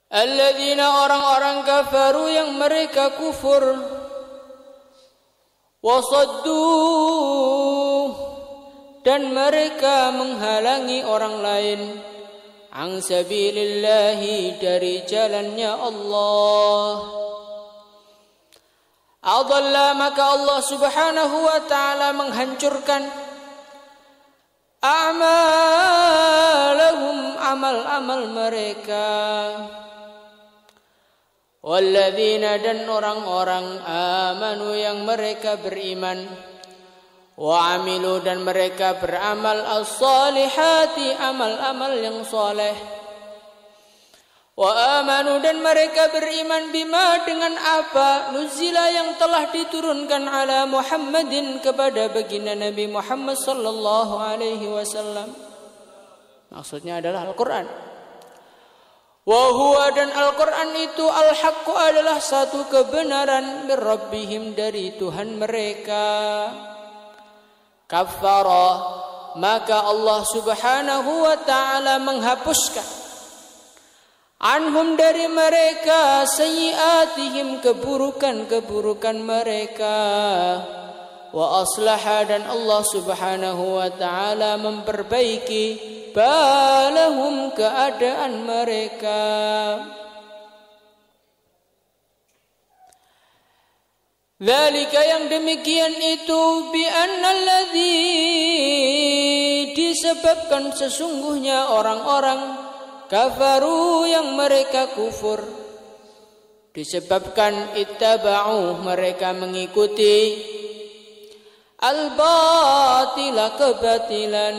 Alladzina orang-orang kafaru yang mereka kufur, wasaddu dan mereka menghalangi orang lain, an sabilillahi dari jalannya Allah. Adalla maka Allah subhanahu wa ta'ala menghancurkan a'malahum amal-amal mereka. Walladzina dan orang-orang amanu yang mereka beriman, wa amilu dan mereka beramal as-salihati amal-amal yang saleh, wa amanu dan mereka beriman bima dengan apa nuzila yang telah diturunkan ala Muhammadin kepada baginda Nabi Muhammad sallallahu alaihi wasallam. Maksudnya adalah Al-Qur'an. Wa huwa dan Al-Qur'an itu al-haqqu adalah satu kebenaran min rabbihim dari Tuhan mereka. Kaffara maka Allah subhanahu wa ta'ala menghapuskan anhum dari mereka sayyiatihim keburukan-keburukan mereka, wa aslaha dan Allah subhanahu wa ta'ala memperbaiki balahum keadaan mereka. Dzalika yang demikian itu bi annalladzi disebabkan sesungguhnya orang-orang kafaru yang mereka kufur, disebabkan ittaba'u mereka mengikuti al-batila kebatilan,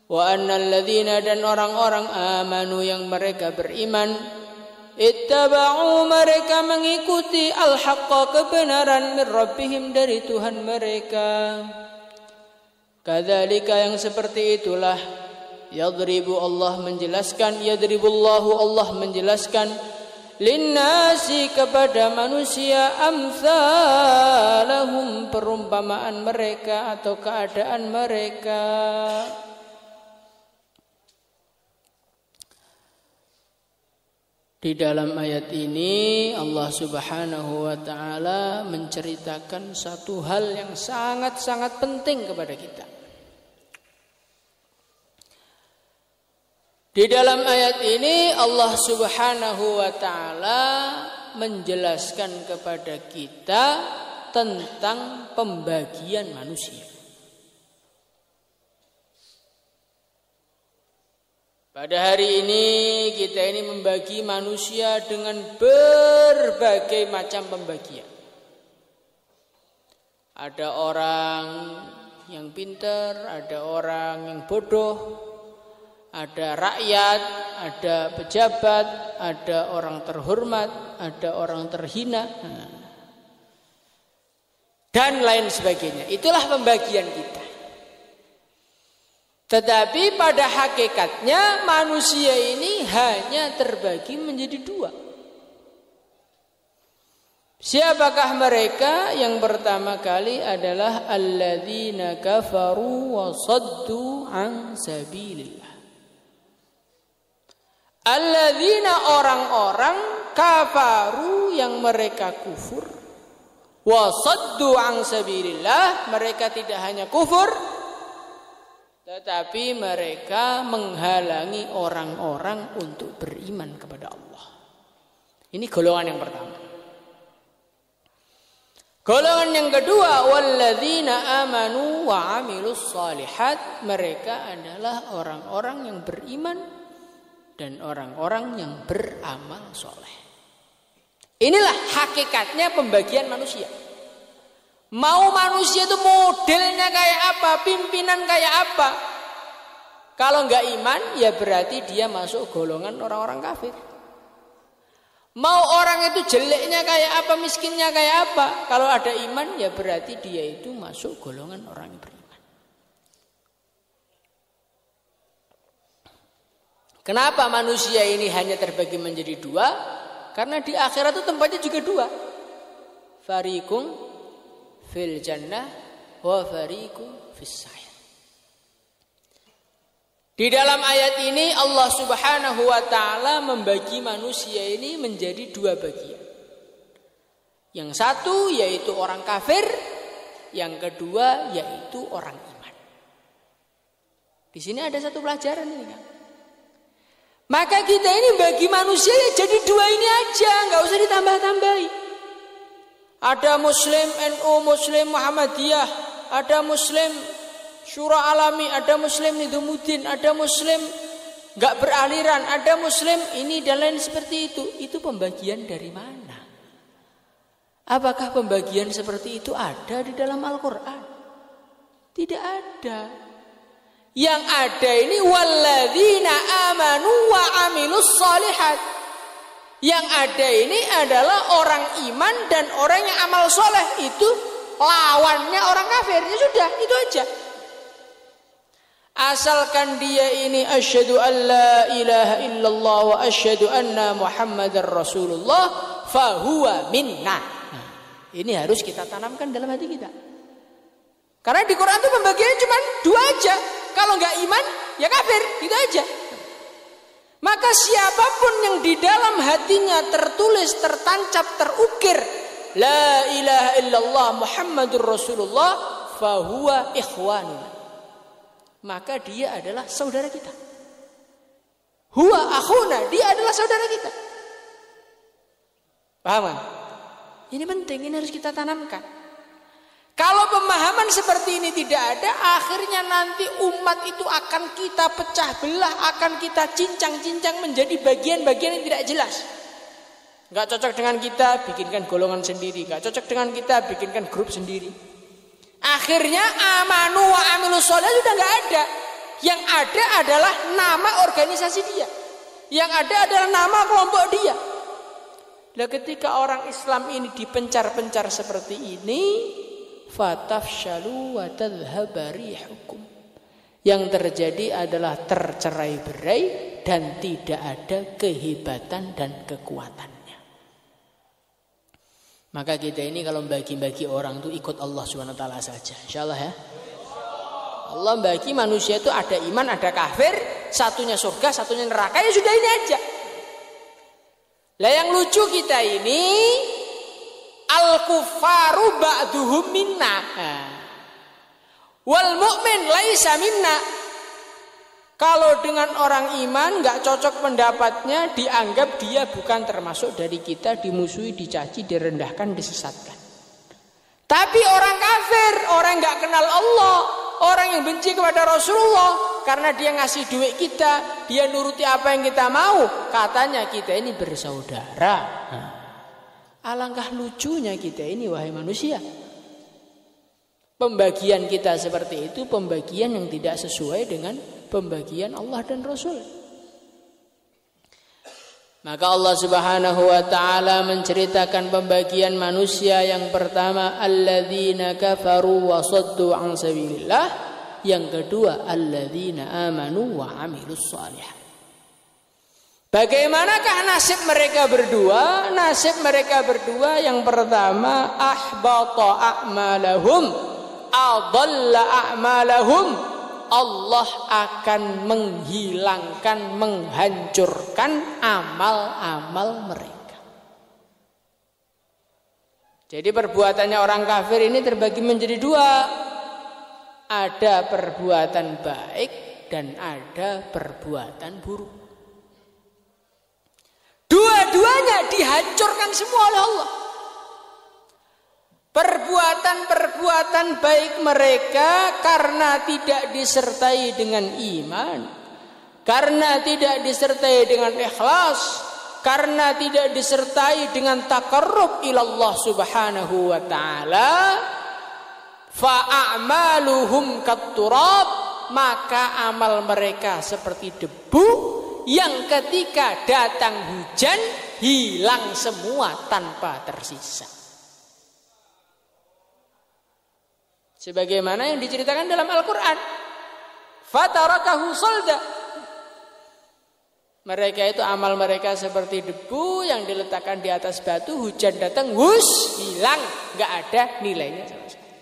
wa annalladzina dan orang-orang amanu yang mereka beriman ittaba'u mereka mengikuti al-haqqa kebenaran min rabbihim dari Tuhan mereka. Kadzalika yang seperti itulah yadribu Allah menjelaskan, yadribullahu Allah menjelaskan linnasi kepada manusia amsalahum perumpamaan mereka atau keadaan mereka. Di dalam ayat ini Allah subhanahu wa ta'ala menceritakan satu hal yang sangat-sangat penting kepada kita. Di dalam ayat ini Allah subhanahu wa ta'ala menjelaskan kepada kita tentang pembagian manusia. Pada hari ini kita ini membagi manusia dengan berbagai macam pembagian. Ada orang yang pintar, ada orang yang bodoh, ada rakyat, ada pejabat, ada orang terhormat, ada orang terhina, dan lain sebagainya. Itulah pembagian kita. Tetapi pada hakikatnya manusia ini hanya terbagi menjadi dua. Siapakah mereka? Yang pertama kali adalah alladzina kafaru wa saddu an sabilillah. Alladzina orang-orang kafaru yang mereka kufur, wa saddu an sabilillah mereka tidak hanya kufur tetapi mereka menghalangi orang-orang untuk beriman kepada Allah. Ini golongan yang pertama. Golongan yang kedua, walladzina amanu wa amilus shalihat, mereka adalah orang-orang yang beriman dan orang-orang yang beramal soleh. Inilah hakikatnya pembagian manusia. Mau manusia itu modelnya kayak apa, pimpinan kayak apa. Kalau enggak iman, ya berarti dia masuk golongan orang-orang kafir. Mau orang itu jeleknya kayak apa, miskinnya kayak apa. Kalau ada iman, ya berarti dia itu masuk golongan orang yang beriman. Kenapa manusia ini hanya terbagi menjadi dua? Karena di akhirat itu tempatnya juga dua. Fariqum fil jannah wa fariqum fis sa'ir. Di dalam ayat ini Allah Subhanahu wa taala membagi manusia ini menjadi dua bagian. Yang satu yaitu orang kafir, yang kedua yaitu orang iman. Di sini ada satu pelajaran ini kan. Maka kita ini bagi manusia ya jadi dua ini aja, nggak usah ditambah-tambahi. Ada Muslim NU, Muslim Muhammadiyah, ada Muslim Syura Alami, ada Muslim Nidumuddin, ada Muslim nggak beraliran, ada Muslim ini dan lain seperti itu. Itu pembagian dari mana? Apakah pembagian seperti itu ada di dalam Al-Quran? Tidak ada. Yang ada ini walladzina amanu wa amilus shalihat. Yang ada ini adalah orang iman dan orang yang amal soleh. Itu lawannya orang kafir. Ya sudah, itu aja. Asalkan dia ini asyhadu an la ilaha illallah wa asyhadu anna muhammadar rasulullah fahuwa minna. Ini harus kita tanamkan dalam hati kita. Karena di Quran itu pembagiannya cuma dua aja. Kalau nggak iman, ya kafir, gitu aja. Maka siapapun yang di dalam hatinya tertulis, tertancap, terukir la ilaha illallah muhammadur rasulullah fahuwa ikhwanuna, maka dia adalah saudara kita. Huwa akhuna, dia adalah saudara kita. Paham kan? Ini penting, ini harus kita tanamkan. Kalau pemahaman seperti ini tidak ada, akhirnya nanti umat itu akan kita pecah belah, akan kita cincang-cincang menjadi bagian-bagian yang tidak jelas. Gak cocok dengan kita, bikinkan golongan sendiri. Gak cocok dengan kita, bikinkan grup sendiri. Akhirnya amanu wa amilus sholih sudah gak ada. Yang ada adalah nama organisasi dia. Yang ada adalah nama kelompok dia. Nah, ketika orang Islam ini dipencar-pencar seperti ini, fatafshalu wa tadhhaba rihukum. Yang terjadi adalah tercerai-berai dan tidak ada kehebatan dan kekuatannya. Maka kita ini kalau bagi-bagi orang itu ikut Allah SWT saja, insyaallah ya. Allah bagi manusia itu ada iman, ada kafir, satunya surga, satunya neraka, ya sudah ini aja. Lah yang lucu kita ini al-kuffaru ba'duhum minna wal mu'min laisa minna. Kalau dengan orang iman gak cocok pendapatnya, dianggap dia bukan termasuk dari kita, dimusuhi, dicaci, direndahkan, disesatkan. Tapi orang kafir, orang yang gak kenal Allah, orang yang benci kepada Rasulullah, karena dia ngasih duit kita, dia nuruti apa yang kita mau, katanya kita ini bersaudara. Alangkah lucunya kita ini, wahai manusia. Pembagian kita seperti itu, pembagian yang tidak sesuai dengan pembagian Allah dan Rasul. Maka Allah Subhanahu wa taala menceritakan pembagian manusia yang pertama, alladzina kafaru wa saddu an sabilillah, yang kedua alladzina amanu wa amilus shalihat. Bagaimanakah nasib mereka berdua? Nasib mereka berdua yang pertama, ahbata a'malahum, adalla a'malahum. Allah akan menghilangkan, menghancurkan amal-amal mereka. Jadi perbuatannya orang kafir ini terbagi menjadi dua. Ada perbuatan baik dan ada perbuatan buruk. Dua-duanya dihancurkan semua oleh Allah. Perbuatan-perbuatan baik mereka karena tidak disertai dengan iman, karena tidak disertai dengan ikhlas, karena tidak disertai dengan taqarrub ilallah subhanahu wa ta'ala, fa'amaluhum katturab, maka amal mereka seperti debu yang ketika datang hujan hilang semua tanpa tersisa. Sebagaimana yang diceritakan dalam Al-Quran, fatarakahu salda. Mereka itu amal mereka seperti debu yang diletakkan di atas batu, hujan datang, wus, hilang, nggak ada nilainya sama sekali.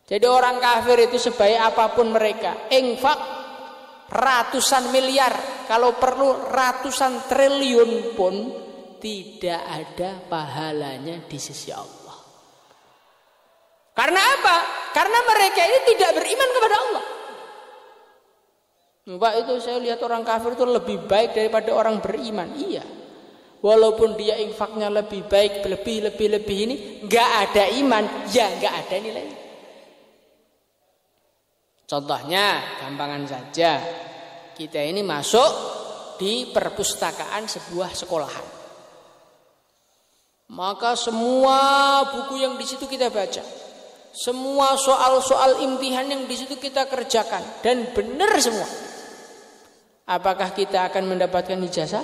Jadi orang kafir itu sebaik apapun mereka, infak, ratusan miliar, kalau perlu ratusan triliun pun tidak ada pahalanya di sisi Allah. Karena apa? Karena mereka ini tidak beriman kepada Allah. Pak, itu saya lihat orang kafir itu lebih baik daripada orang beriman. Iya. Walaupun dia infaknya lebih baik, lebih ini, nggak ada iman, ya nggak ada nilainya. Contohnya, gampangan saja, kita ini masuk di perpustakaan sebuah sekolahan. Maka semua buku yang di situ kita baca, semua soal-soal imtihan yang di situ kita kerjakan, dan benar semua. Apakah kita akan mendapatkan ijazah?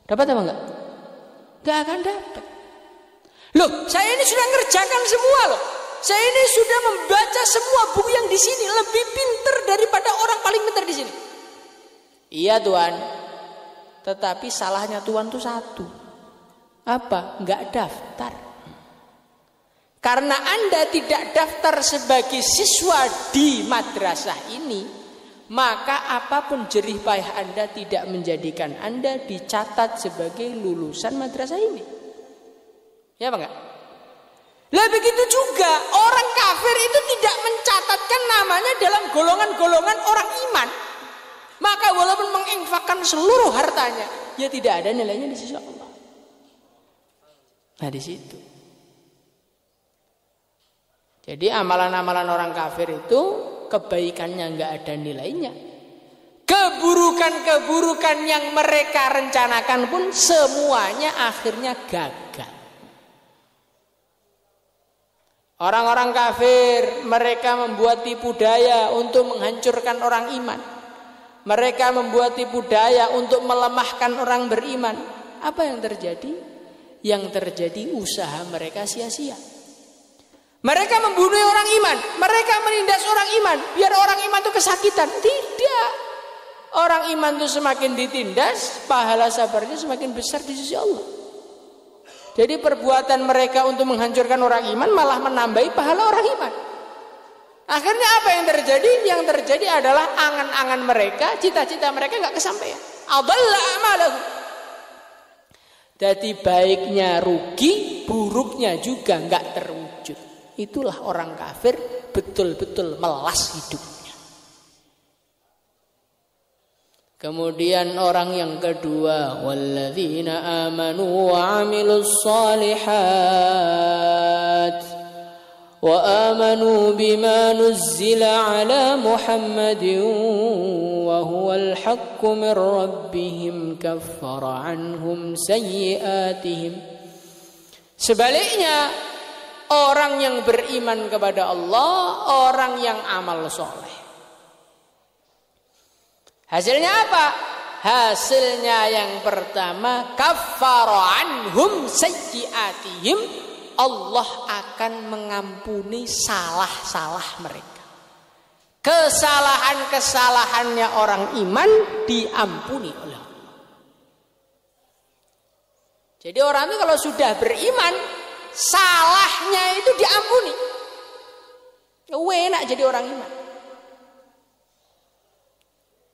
Dapat apa enggak? Enggak akan dapat. Loh, saya ini sudah ngerjakan semua loh. Saya ini sudah membaca semua buku yang di sini, lebih pintar daripada orang paling pintar di sini. Iya Tuhan. Tetapi salahnya Tuhan itu satu. Apa? Enggak daftar. Karena Anda tidak daftar sebagai siswa di madrasah ini, maka apapun jerih payah Anda tidak menjadikan Anda dicatat sebagai lulusan madrasah ini. Ya apa enggak? Lah begitu juga orang kafir itu tidak mencatatkan namanya dalam golongan-golongan orang iman. Maka walaupun menginfakkan seluruh hartanya, ya tidak ada nilainya di sisi Allah. Nah di situ. Jadi amalan-amalan orang kafir itu kebaikannya nggak ada nilainya. Keburukan-keburukan yang mereka rencanakan pun semuanya akhirnya gagal. Orang-orang kafir mereka membuat tipu daya untuk menghancurkan orang iman. Mereka membuat tipu daya untuk melemahkan orang beriman. Apa yang terjadi? Yang terjadi usaha mereka sia-sia. Mereka membunuh orang iman, mereka menindas orang iman, biar orang iman itu kesakitan. Tidak. Orang iman itu semakin ditindas, pahala sabarnya semakin besar di sisi Allah. Jadi perbuatan mereka untuk menghancurkan orang iman malah menambahi pahala orang iman. Akhirnya apa yang terjadi? Yang terjadi adalah angan-angan mereka, cita-cita mereka nggak kesampaian. Adalla a'malahum. Jadi baiknya rugi, buruknya juga nggak terwujud. Itulah orang kafir betul-betul melas hidupnya. Kemudian orang yang kedua, walladzina amanu wa 'amilus shalihat wa amanu bima nuzzila 'ala Muhammadin wa huwal haqqu min rabbihim kaffara 'anhum sayyi'atihim. Sebaliknya, orang yang beriman kepada Allah, orang yang amal soleh. Hasilnya apa? Hasilnya yang pertama, kaffara anhum sayyi'atihim. Allah akan mengampuni salah-salah mereka. Kesalahan-kesalahannya orang iman diampuni oleh Allah. Jadi orang itu kalau sudah beriman, salahnya itu diampuni. Enak jadi orang iman.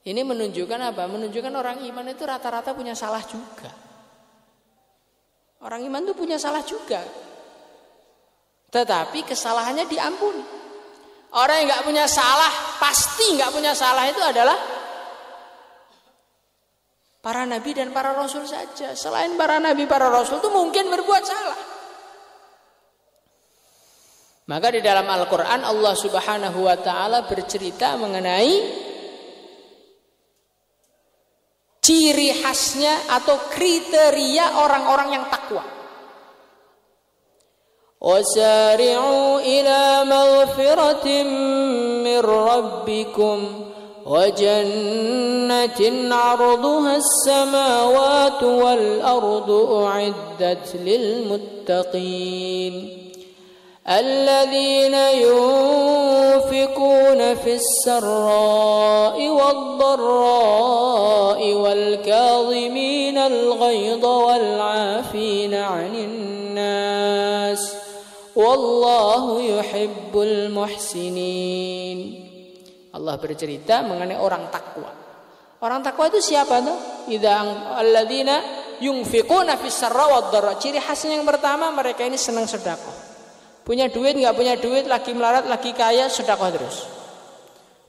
Ini menunjukkan apa? Menunjukkan orang iman itu rata-rata punya salah juga. Orang iman itu punya salah juga. Tetapi kesalahannya diampuni. Orang yang nggak punya salah, pasti nggak punya salah itu adalah para nabi dan para rasul saja. Selain para nabi, para rasul itu mungkin berbuat salah. Maka di dalam Al-Quran Allah Subhanahu wa ta'ala bercerita mengenai ciri khasnya atau kriteria orang-orang yang takwa. Wasari'u ila maghfiratin min rabbikum wa jannatin 'arduha as-samawati wal ardu u'iddat lil muttaqin. الذين ينفقون في السراء والضراء والكاظمين الغيظ والعافين عن الناس والله يحب المحسنين. Allah bercerita mengenai orang takwa. Orang takwa itu siapa tuh? Idza alladzina yunfiquna fis sarra wad dharra. Ciri khasnya yang pertama, mereka ini senang sedekah. Punya duit enggak punya duit, lagi melarat, lagi kaya, sedekah terus.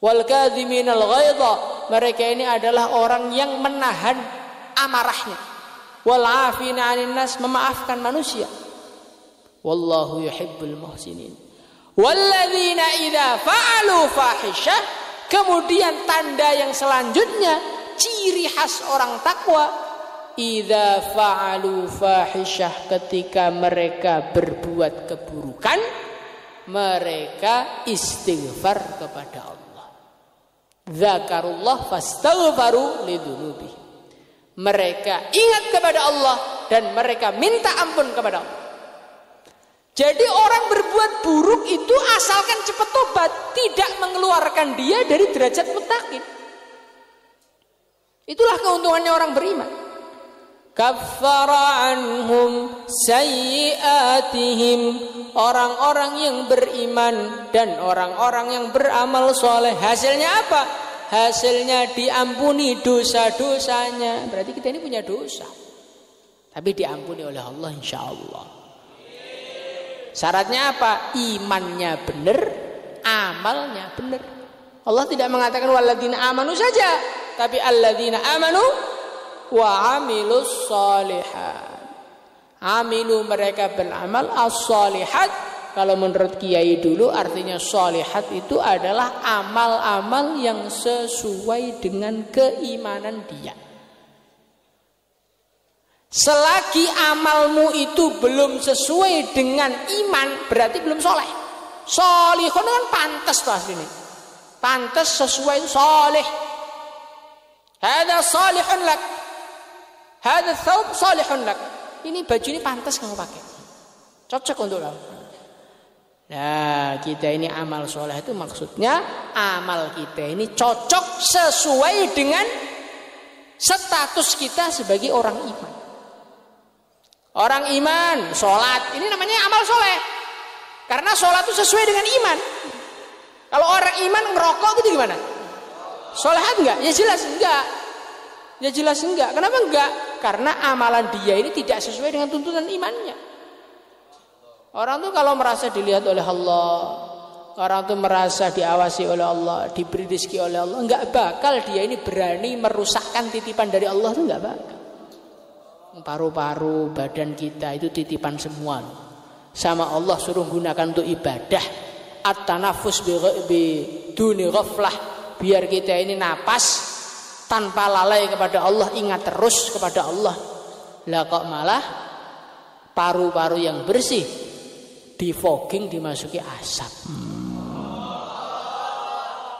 Wal kadhiminal ghaidha. Mereka ini adalah orang yang menahan amarahnya. Wal 'afina 'anil nas, memaafkan manusia. Wallahu yuhibbul muhsinin. Walladzina idza fa'alu fahisyah, kemudian tanda yang selanjutnya, ciri khas orang takwa, idza fa'alu fahisyah, ketika mereka berbuat keburukan, mereka istighfar kepada Allah. Dzakarullah fastaghfaru lidunubi. Mereka ingat kepada Allah dan mereka minta ampun kepada Allah. Jadi orang berbuat buruk itu asalkan cepat tobat, tidak mengeluarkan dia dari derajat muttaqin. Itulah keuntungannya orang beriman. Kaffara anhum sayyi'atihim. Orang-orang yang beriman dan orang-orang yang beramal soleh, hasilnya apa? Hasilnya diampuni dosa-dosanya. Berarti kita ini punya dosa, tapi diampuni oleh Allah insyaallah. Syaratnya apa? Imannya benar, amalnya benar. Allah tidak mengatakan walladzina amanu saja, tapi alladzina amanu wa amilus shalihat. Amilu, mereka beramal, as-shalihat kalau menurut kiai dulu artinya shalihat itu adalah amal-amal yang sesuai dengan keimanan dia. Selagi amalmu itu belum sesuai dengan iman, berarti belum soleh. Solihun kan pantas tuh aslinya. Pantas sesuai itu soleh. Hada solihun lak. Hada thawb solihun lak. Ini baju ini pantas kamu pakai. Cocok untuk kamu. Nah, kita ini amal soleh itu maksudnya amal kita ini cocok sesuai dengan status kita sebagai orang iman. Orang iman, sholat, ini namanya amal soleh. Karena sholat itu sesuai dengan iman. Kalau orang iman merokok itu gimana? Sholat enggak? Ya jelas enggak. Ya jelas enggak. Kenapa enggak? Karena amalan dia ini tidak sesuai dengan tuntunan imannya. Orang tuh kalau merasa dilihat oleh Allah, orang tuh merasa diawasi oleh Allah, diberi rezeki oleh Allah, enggak bakal dia ini berani merusakkan titipan dari Allah, itu enggak bakal. Paru-paru badan kita itu titipan semua. Sama Allah suruh gunakan untuk ibadah. At-tanafus biduni ghaflah, biar kita ini napas tanpa lalai kepada Allah, ingat terus kepada Allah. Lah kok malah paru-paru yang bersih di fogging, dimasuki asap.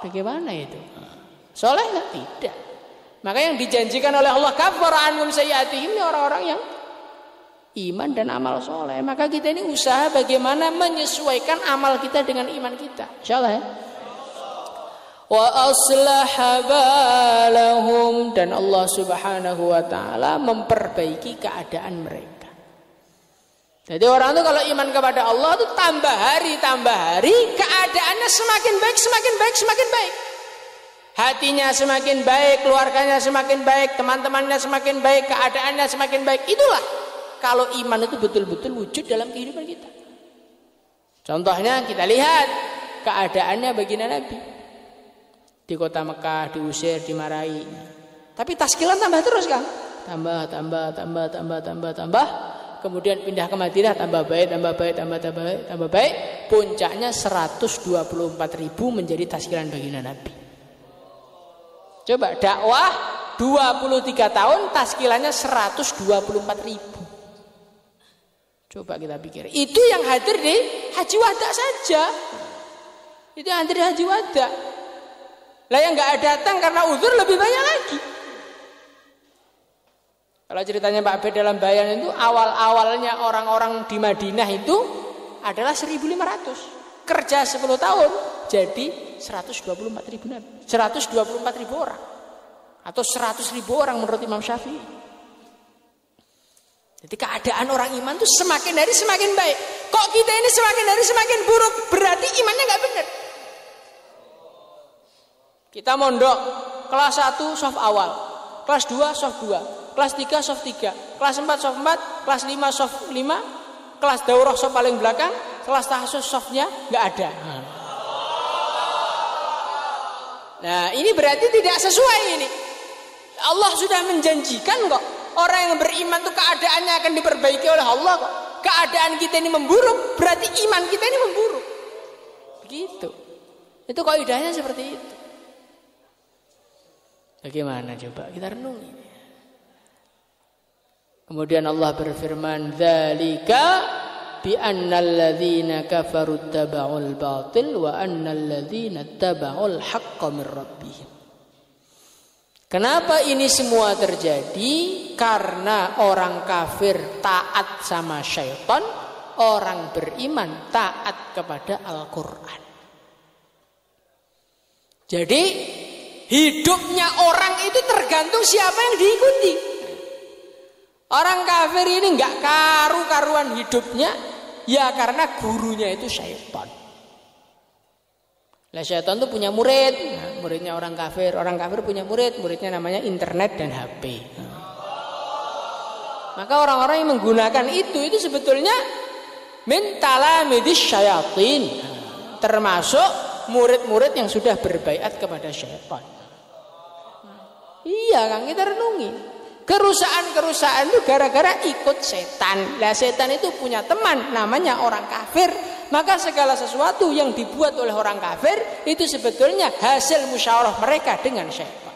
Bagaimana itu? Soleh enggak? Tidak. Maka yang dijanjikan oleh Allah kafara anhum sayyi'atihim, ini orang-orang yang iman dan amal soleh. Maka kita ini usaha bagaimana menyesuaikan amal kita dengan iman kita. Insyaallah ya. Wa aslaha balahum, dan Allah Subhanahu wa taala memperbaiki keadaan mereka. Jadi orang itu kalau iman kepada Allah itu tambah hari keadaannya semakin baik, semakin baik, semakin baik. Hatinya semakin baik, keluarganya semakin baik, teman-temannya semakin baik, keadaannya semakin baik. Itulah kalau iman itu betul-betul wujud dalam kehidupan kita. Contohnya kita lihat keadaannya baginda Nabi. Di kota Mekah diusir, dimarahi. Tapi taskilan tambah terus kan? Tambah. Kemudian pindah ke Madinah, tambah baik. Puncaknya 124.000 menjadi taskilan baginda Nabi. Coba dakwah 23 tahun, taskilannya 124.000. Coba kita pikir. Itu yang hadir di Haji Wada saja. Itu yang hadir di Haji Wada. Lah yang nggak datang karena uzur lebih banyak lagi. Kalau ceritanya Pak B dalam bayan itu, awal-awalnya orang-orang di Madinah itu adalah 1.500. Kerja 10 tahun jadi 124.000 orang atau 100.000 orang menurut Imam Syafi'i. Jadi keadaan orang iman itu semakin hari semakin baik. Kok kita ini semakin hari semakin buruk? Berarti imannya nggak benar. Kita mondok kelas 1 soft awal, kelas 2 soft 2, kelas 3 soft 3, kelas 4 soft 4, kelas 5 soft 5, kelas daurah soft paling belakang, kelas tahsus softnya nggak ada. Nah, ini berarti tidak sesuai ini. Allah sudah menjanjikan kok, orang yang beriman itu keadaannya akan diperbaiki oleh Allah kok. Keadaan kita ini memburuk, berarti iman kita ini memburuk. Begitu. Itu kaidahnya seperti itu. Bagaimana coba kita renungi. Kemudian Allah berfirman, "Dzalika bi annal ladzina kafaru taba'ul batil wa annal ladzina taba'ul haqqo min rabbihim." Kenapa ini semua terjadi? Karena orang kafir taat sama syaitan, orang beriman taat kepada Al-Quran. Jadi hidupnya orang itu tergantung siapa yang diikuti. Orang kafir ini nggak karu-karuan hidupnya, ya karena gurunya itu syaitan. Lah syaitan itu punya murid, nah, muridnya orang kafir punya murid, muridnya namanya internet dan HP. Maka orang-orang yang menggunakan itu sebetulnya min talamidis syayatin, termasuk murid-murid yang sudah berbaiat kepada syaitan. Iya kan, kita renungi. Kerusakan itu gara-gara ikut setan. Lah setan itu punya teman namanya orang kafir. Maka segala sesuatu yang dibuat oleh orang kafir itu sebetulnya hasil musyawarah mereka dengan syaitan.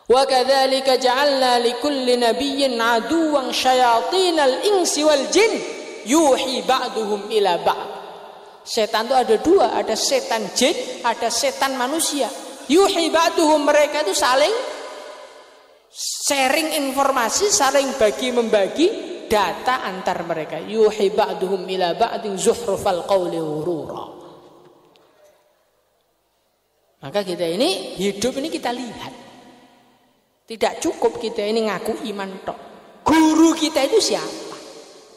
Wa kadzalika ja'alna likulli nabiyyin aduwwan syayatinal insi wal jin yuhi ba'duhum ila ba'd. Setan itu ada dua, ada setan jin, ada setan manusia. Yuhi ba'duhum, mereka itu saling sharing informasi, saling membagi data antar mereka. Yuhi ba'duhum ila ba'din zuhrufal qawli ghurura. Maka kita ini hidup ini kita lihat. Tidak cukup kita ini ngaku iman tok. Guru kita itu siapa?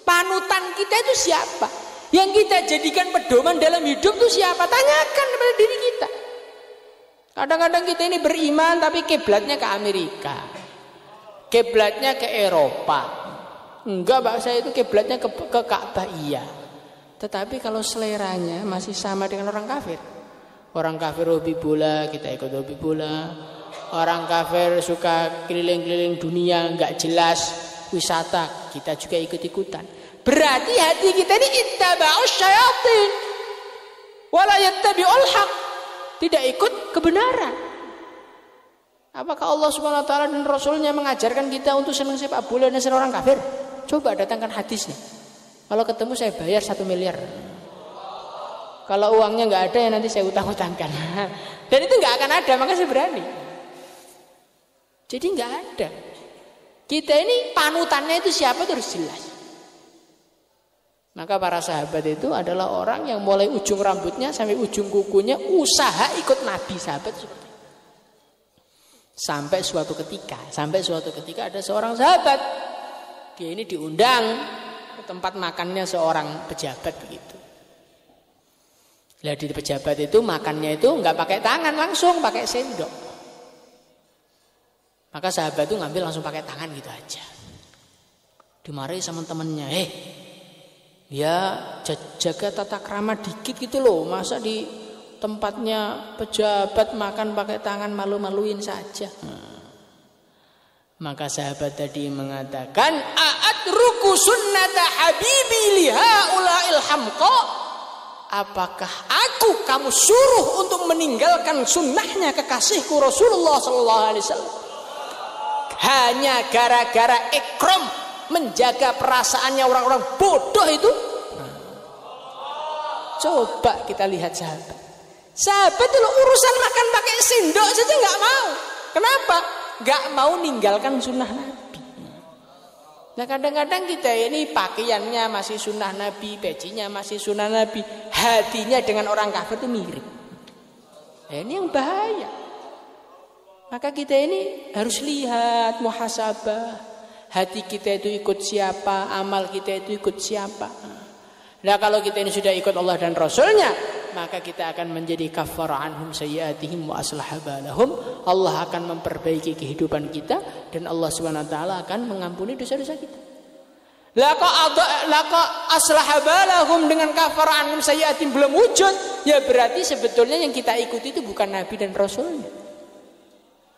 Panutan kita itu siapa? Yang kita jadikan pedoman dalam hidup itu siapa? Tanyakan kepada diri kita. Kadang-kadang kita ini beriman tapi kiblatnya ke Amerika. Kiblatnya ke Eropa. Enggak, Pak, saya itu kiblatnya ke Ka'bah, iya. Tetapi kalau seleranya masih sama dengan orang kafir. Orang kafir hobi bola, kita ikut hobi bola. Orang kafir suka keliling-keliling dunia, enggak jelas wisata, kita juga ikut-ikutan. Berarti hati kita ini ittaba'us syayatin wala yattabi'ul haq, tidak ikut kebenaran. Apakah Allah Subhanahu wa taala dan Rasulnya mengajarkan kita untuk senang sepak bola dan senang orang kafir? Coba datangkan hadisnya. Kalau ketemu saya bayar 1 miliar. Kalau uangnya nggak ada ya nanti saya utang-utangkan. Dan itu nggak akan ada, maka saya berani. Jadi nggak ada. Kita ini panutannya itu siapa itu harus jelas. Maka para sahabat itu adalah orang yang mulai ujung rambutnya sampai ujung kukunya usaha ikut Nabi. Sahabat seperti itu. Sampai suatu ketika ada seorang sahabat, dia ini diundang ke tempat makannya seorang pejabat begitu. Lah di pejabat itu makannya itu nggak pakai tangan, langsung pakai sendok. Maka sahabat itu ngambil langsung pakai tangan gitu aja. Dimarahi sama temennya, ya jaga tata krama dikit gitu loh, masa di tempatnya pejabat makan pakai tangan malu-maluin saja. Maka sahabat tadi mengatakan, a'adruku sunnata habibi lihaula'il hamqa. Apakah kamu suruh untuk meninggalkan sunnahnya kekasihku Rasulullah sallallahu alaihi wasallam hanya gara-gara ikram, menjaga perasaannya orang-orang bodoh itu? Coba kita lihat sahabat. Sahabat itu urusan makan pakai sendok saja nggak mau. Kenapa? Nggak mau ninggalkan sunnah Nabi. Nah kadang-kadang kita ini pakaiannya masih sunnah Nabi, pecinya masih sunnah Nabi, hatinya dengan orang kafir itu mirip. Nah, ini yang bahaya. Maka kita ini harus lihat muhasabah. Hati kita itu ikut siapa, amal kita itu ikut siapa. Nah kalau kita ini sudah ikut Allah dan Rasulnya, maka kita akan menjadi kafara anhum sayyiatihim wa aslaha balahum. Allah akan memperbaiki kehidupan kita dan Allah Subhanahu wa taala akan mengampuni dosa-dosa kita. Laka aslaha balahum dengan kafara anhum sayyiatihim belum wujud, ya berarti sebetulnya yang kita ikuti itu bukan nabi dan rasulnya.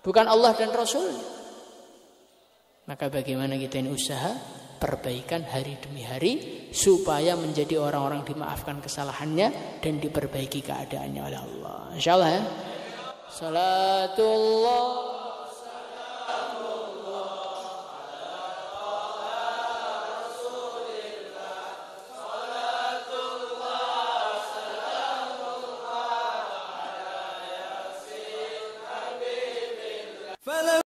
Bukan Allah dan rasulnya. Maka bagaimana kita ini usaha perbaikan hari demi hari supaya menjadi orang-orang dimaafkan kesalahannya dan diperbaiki keadaannya oleh Allah. Insyaallah ya. Salatullah